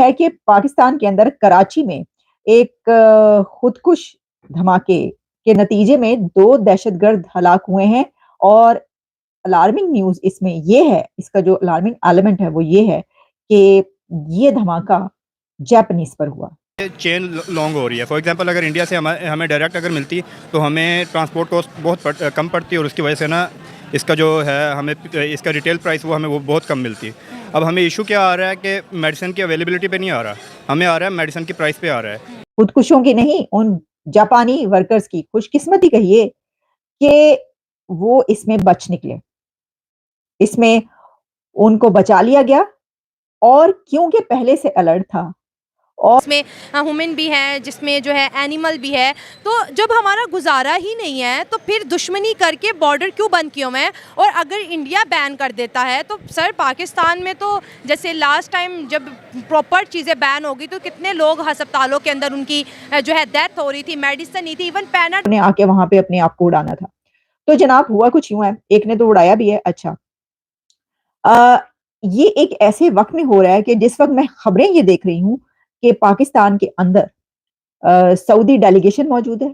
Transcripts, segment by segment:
है कि पाकिस्तान के अंदर कराची में एक खुदकुश धमाके के नतीजे में 2 दहशतगर्द हलाक हुए हैं और अलार्मिंग न्यूज़ इसमें ये है, इसका जो अलार्मिंग एलिमेंट है वो ये है कि ये धमाका जापानीज़ पर हुआ। चेन लॉन्ग हो रही है। फॉर एग्जांपल अगर इंडिया से हमें डायरेक्ट अगर मिलती तो हमें ट्रांसपोर्ट कॉस्ट कम पड़ती और उसकी वजह से ना इसका जो है हमें इसका रिटेल प्राइस वो बहुत कम मिलती। अब हमें इशू क्या आ रहा है कि मेडिसिन की अवेलेबिलिटी पे नहीं आ रहा, हमें आ रहा है मेडिसिन की प्राइस पे आ रहा है। खुदकुशों की नहीं, उन जापानी वर्कर्स की खुशकिस्मती कहिए कि वो इसमें बच निकले। इसमें उनको बचा लिया गया और क्योंकि पहले से अलर्ट था और इसमें ह्यूमन भी हैं, जिसमें जो है एनिमल भी है। तो जब हमारा गुजारा ही नहीं है तो फिर दुश्मनी करके बॉर्डर क्यों बंद किए हुए हैं? और अगर इंडिया बैन कर देता है तो सर पाकिस्तान में तो जैसे लास्ट टाइम जब प्रॉपर चीज़ें बैन हो गई तो कितने लोग अस्पतालों के अंदर उनकी जो है डेथ हो रही थी, मेडिसिन नहीं थी, इवन पैनाडोल ने आके वहां पे अपने आप को उड़ाना था। तो जनाब हुआ कुछ यूं है, एक ने तो उड़ाया भी है। अच्छा, अ, ये एक ऐसे वक्त में हो रहा है कि जिस वक्त मैं खबरें ये देख रही हूँ कि पाकिस्तान के अंदर सऊदी डेलीगेशन मौजूद है।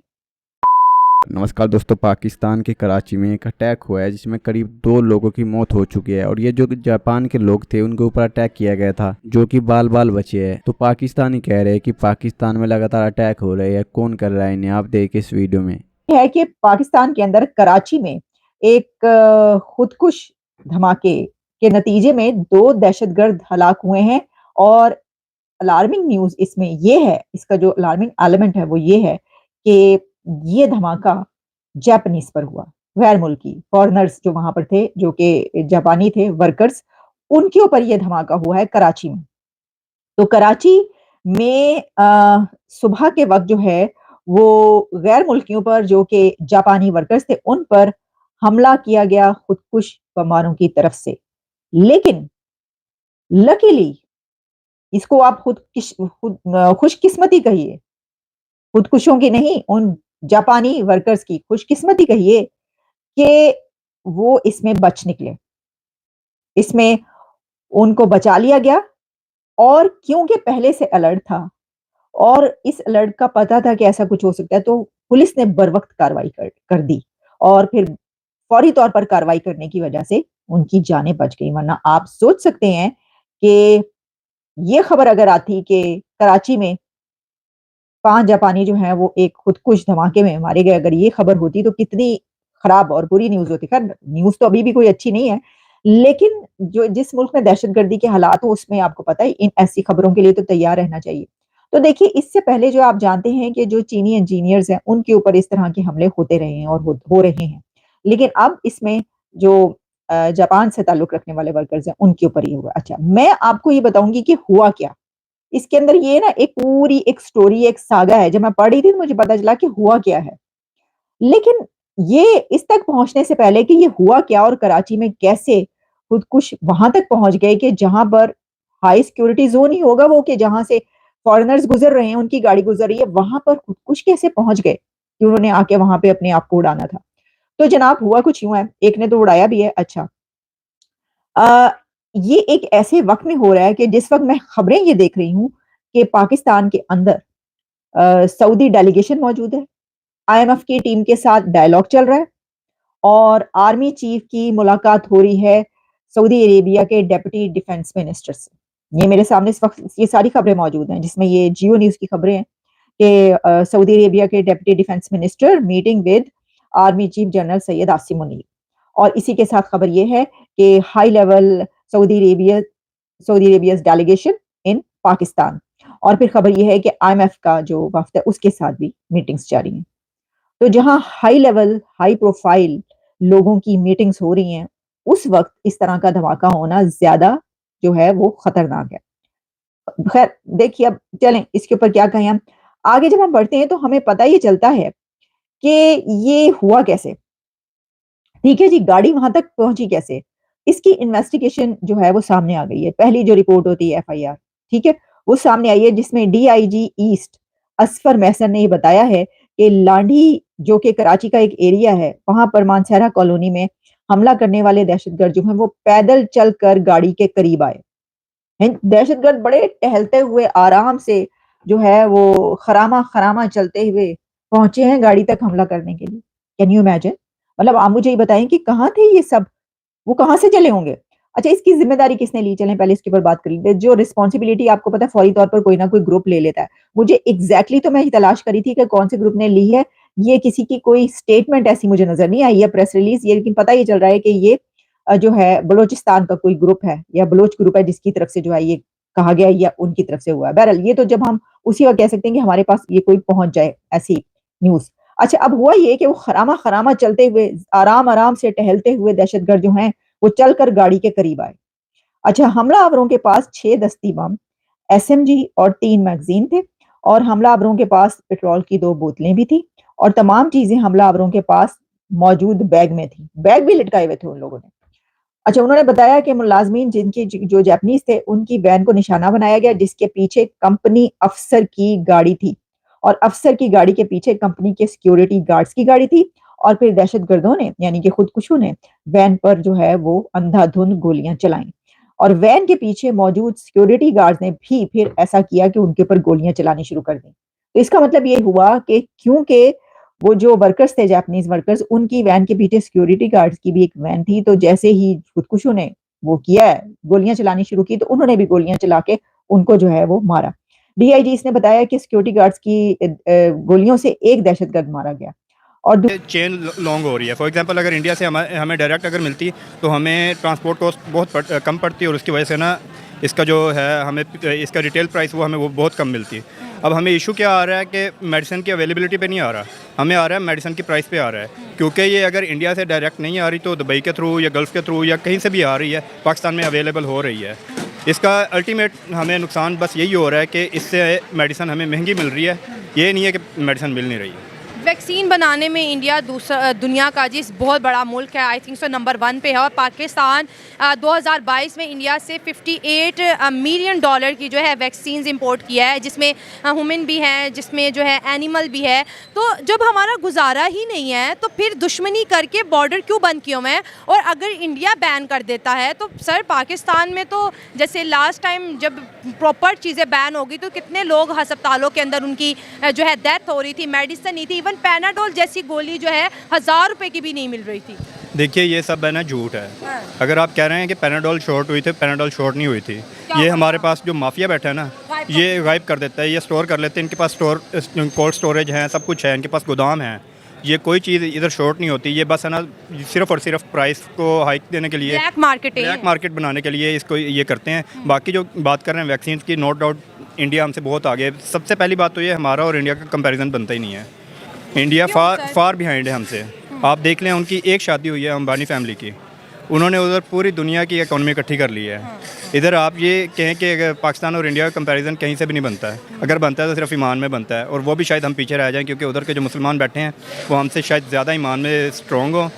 नमस्कार दोस्तों, पाकिस्तान के कराची में एक अटैक हुआ है जिसमें करीब 2 लोगों की मौत हो चुकी है और ये जो जापान के लोग थे उनके ऊपर अटैक किया गया था जो कि बाल बाल बचे हैं। तो पाकिस्तानी कह रहे हैं कि पाकिस्तान में लगातार अटैक हो रहे हैं, कौन कर रहा है इन्हें, आप देखिए इस वीडियो में। है कि पाकिस्तान के अंदर कराची में एक खुदकुश धमाके के नतीजे में 2 दहशतगर्द हलाक हुए हैं और अलार्मिंग न्यूज़ इसमें ये है, इसका जो अलार्मिंग एलिमेंट है वो ये है कि ये धमाका जापानीज़ पर हुआ। गैर मुल्की फॉरेनर्स जो वहाँ पर थे, जो कि जापानी थे वर्कर्स, उनके ऊपर ये धमाका हुआ है कराची में। तो कराची में सुबह के वक़्त जो है वो गैर मुल्कियों पर जो कि जापानी वर्कर्स थे उन पर हमला किया गया खुदकुश बमबारों की तरफ से। लेकिन लकीली इसको आप खुशकिस्मती कहिए, खुदकुशों की नहीं, उन जापानी वर्कर्स की खुशकिस्मती कहिए कि वो इसमें बच निकले। इसमें उनको बचा लिया गया और क्योंकि पहले से अलर्ट था और इस अलर्ट का पता था कि ऐसा कुछ हो सकता है, तो पुलिस ने बरवक़्त कार्रवाई कर दी और फिर फौरी तौर पर कार्रवाई करने की वजह से उनकी जानें बच गई। वरना आप सोच सकते हैं कि ये खबर अगर आती कि कराची में 5 जापानी जो हैं वो एक खुदकुश धमाके में मारे गए, अगर ये खबर होती तो कितनी खराब और बुरी न्यूज़ होती। ख़ैर न्यूज़ तो अभी भी कोई अच्छी नहीं है, लेकिन जो जिस मुल्क में दहशतगर्दी के हालात हो उसमें आपको पता है इन ऐसी खबरों के लिए तो तैयार रहना चाहिए। तो देखिए इससे पहले जो आप जानते हैं कि जो चीनी इंजीनियर्स हैं उनके ऊपर इस तरह के हमले होते रहे हैं और हो रहे हैं। लेकिन अब इसमें जो जापान से ताल्लुक़ रखने वाले वर्कर्स हैं उनके ऊपर ये हुआ। अच्छा, मैं आपको ये बताऊँगी कि हुआ क्या? इसके अंदर ये ना एक पूरी एक स्टोरी, एक सागा है। जब मैं पढ़ रही थी तो मुझे पता चला कि हुआ क्या है। लेकिन ये इस तक पहुँचने से पहले कि ये हुआ क्या और कराची में कैसे खुदकुश वहाँ तक पहुँच गए कि जहाँ पर हाई सिक्योरिटी ज़ोन ही होगा वो, कि जहाँ से फॉरेनर्स गुज़र रहे हैं, उनकी गाड़ी गुज़र रही है, वहाँ पर खुदकुश कैसे पहुँच गए कि उन्होंने आके वहाँ पे अपने आप को उड़ाना था। तो जनाब हुआ कुछ यूँ है, एक ने तो उड़ाया भी है। अच्छा, अ, ये एक ऐसे वक़्त में हो रहा है कि जिस वक़्त मैं खबरें ये देख रही हूँ कि पाकिस्तान के अंदर सऊदी डेलीगेशन मौजूद है। आईएमएफ की टीम के साथ डायलॉग चल रहा है और आर्मी चीफ की मुलाकात हो रही है सऊदी अरेबिया के डिप्टी डिफेंस मिनिस्टर से। ये मेरे सामने इस वक़्त ये सारी खबरें मौजूद हैं, जिसमें ये जियो न्यूज़ की खबरें हैं कि सऊदी अरेबिया के deputy defence minister meeting with army chief general Syed Asim Munir. और इसी के साथ खबर ये है कि हाई लेवल सऊदी अरेबिया's डेलीगेशन इन पाकिस्तान। और फिर खबर ये है कि आईएमएफ का जो वफ़्द है उसके साथ भी मीटिंग्स जारी हैं। तो जहाँ हाई लेवल, हाई प्रोफाइल लोगों की मीटिंग्स हो रही हैं, उस वक़्त इस तरह का धमाका होना ज़्यादा जो है वो खतरनाक है। ख़ैर देखिए, अब चलें इसके ऊपर क्या कहें हम। आगे जब हम बढ़ते हैं तो हमें पता ये चलता है कि ये हुआ कैसे? ठीक है जी, गाड़ी वहाँ तक पहुँची कैसे? इसकी इन्वेस्टिगेशन जो है वो सामने आ गई है। पहली जो रिपोर्ट होती है एफआईआर, ठीक है? वो सामने आई है जिसमें डीआईजी ईस्ट असफर महसन ने ये बताया है कि लांढी जो कि कराची का एक एरिया है, वहाँ पर मानसहरा कॉलोनी में हमला करने वाले दहशतगर्द जो हैं वो पैदल चलकर गाड़ी के करीब आए। दहशतगर्द बड़े टहलते हुए आराम से जो है वो खरामा-खरामा चलते हुए पहुँचे हैं गाड़ी तक हमला करने के लिए। Can you imagine? मतलब आप मुझे ये बताएँ कि कहाँ थे ये सब? वो कहाँ से चले होंगे? अच्छा इसकी ज़िम्मेदारी किसने ली? चलें पहले इसके ऊपर बात कर लेते हैं। जो रिस्पॉन्सिबिलिटी आपको पता है फौरी तौर पर कोई ना कोई ग्रुप ले लेता है। मुझे एग्ज़ैक्टली तो मैं ये तलाश कर रही थी कि कौन से ग्रुप ने ली है। ये किसी की कोई स्टेटमेंट ऐसी मुझे नज़र नहीं आई है प्रेस रिलीज़ ये लेकिन पता ये चल रहा है कि ये जो है बलूचिस्तान का कोई ग्रुप है या बलोच ग्रुप है जिसकी तरफ से जो है ये कहा गया है या उनकी तरफ से हुआ है। बहरहाल ये तो जब हम उसी वक़्त कह सकते हैं कि हमारे पास ये कोई पहुँच जाए ऐसी न्यूज़। अच्छा अब हुआ ये कि वो खरामा-खरामा चलते हुए आराम-आराम से टहलते हुए दहशतगर्द जो हैं वो चलकर गाड़ी के करीब आए। अच्छा हमलावरों के पास 6 दस्ती बम, एसएमजी और 3 मैगज़ीन थे और हमलावरों के पास पेट्रोल की 2 बोतलें भी थी और तमाम चीज़ें हमलावरों के पास मौजूद बैग में थी। बैग भी लटकाए हुए थे उन लोगों ने। अच्छा उन्होंने बताया कि मुलाज़मीन जिनके जो जापानीज़ थे उनकी वैन को निशाना बनाया गया जिसके पीछे कंपनी अफ़सर की गाड़ी थी और अफ़सर की गाड़ी के पीछे कंपनी के सिक्योरिटी गार्ड्स की गाड़ी थी और फिर दहशतगर्दों ने यानी कि खुदकुशों ने वैन पर जो है वो अंधाधुंध गोलियाँ चलाईं और वैन के पीछे मौजूद सिक्योरिटी गार्ड्स ने भी फिर ऐसा किया कि उनके ऊपर गोलियाँ चलानी शुरू कर दी। तो इसका मतलब ये हुआ कि क्योंकि वो जो वर्कर्स थे जापानीज़ वर्कर्स उनकी वैन के पीछे सिक्योरिटी गार्ड्स की भी एक वैन थी, तो जैसे ही खुदकुशों ने वो किया है, गोलियाँ चलानी शुरू की तो उन्होंने भी गोलियाँ चला के उनको जो है वो मारा। डीआईजीज़ ने बताया कि सिक्योरिटी गार्ड्स की गोलियों से एक दहशतगर्द मारा गया और दू चेन लॉन्ग हो रही है। फॉर एग्जांपल अगर इंडिया से हमें डायरेक्ट अगर मिलती तो हमें ट्रांसपोर्ट कॉस्ट कम पड़ती और उसकी वजह से ना इसका जो है हमें इसका रिटेल प्राइस वो हमें वो बहुत कम मिलती। अब हमें इशू क्या आ रहा है कि मेडिसिन की अवेलेबिलिटी पे नहीं आ रहा, हमें आ रहा है मेडिसिन की प्राइस पे आ रहा है क्योंकि ये अगर इंडिया से डायरेक्ट नहीं आ रही तो दुबई के थ्रू या गल्फ़ के थ्रू या कहीं से भी आ रही है, पाकिस्तान में अवेलेबल हो रही है। इसका अल्टीमेट हमें नुकसान बस यही हो रहा है कि इससे मेडिसिन हमें महंगी मिल रही है, ये नहीं है कि मेडिसिन मिल नहीं रही है। वैक्सीन बनाने में इंडिया दुनिया का जिस बहुत बड़ा मुल्क है, आई थिंक सो नंबर 1 पे है और पाकिस्तान 2022 में इंडिया से 58 मिलियन डॉलर की जो है वैक्सीन्स इंपोर्ट किया है, जिसमें ह्यूमन भी हैं, जिसमें जो है एनिमल भी है। तो जब हमारा गुजारा ही नहीं है तो फिर दुश्मनी करके बॉर्डर क्यों बंद किए हुए हैं? और अगर इंडिया बैन कर देता है तो सर पाकिस्तान में तो जैसे लास्ट टाइम जब प्रॉपर चीज़ें बैन होगी तो कितने लोग अस्पतालों के अंदर उनकी जो है डेथ हो रही थी, मेडिसिन नहीं थी, इवन पैनाडोल जैसी गोली जो है 1000 रुपए की भी नहीं मिल रही थी। देखिए ये सब है ना झूठ है। अगर आप कह रहे हैं कि पैनाडोल शॉर्ट हुई थी, पैनाडोल शॉर्ट नहीं हुई थी। ये हमारे पास जो माफिया बैठा है ना, ये गायब कर देता है, ये स्टोर कर लेते हैं। इनके पास कोल्ड स्टोरेज है, सब कुछ है, इनके पास गोदाम है। ये कोई चीज़ इधर शॉर्ट नहीं होती। ये बस है ना सिर्फ और सिर्फ प्राइस को हाइक देने के लिए, ब्लैक मार्केट बनाने के लिए इसको ये करते हैं। बाकी जो बात कर रहे हैं वैक्सीन की, नो डाउट इंडिया हमसे बहुत आगे। सबसे पहली बात तो ये हमारा और इंडिया का कंपैरिजन बनता ही नहीं है। इंडिया फार बिहाइंड है हमसे। आप देख लें उनकी एक शादी हुई है अंबानी फैमिली की, उन्होंने उधर पूरी दुनिया की इकोनॉमी इकट्ठी कर ली है। इधर आप ये कहें कि अगर पाकिस्तान और इंडिया का कंपैरिजन कहीं से भी नहीं बनता है। अगर बनता है तो सिर्फ ईमान में बनता है और वो भी शायद हम पीछे रह जाएं क्योंकि उधर के जो मुसलमान बैठे हैं वो हमसे शायद ज़्यादा ईमान में स्ट्रॉन्ग हो।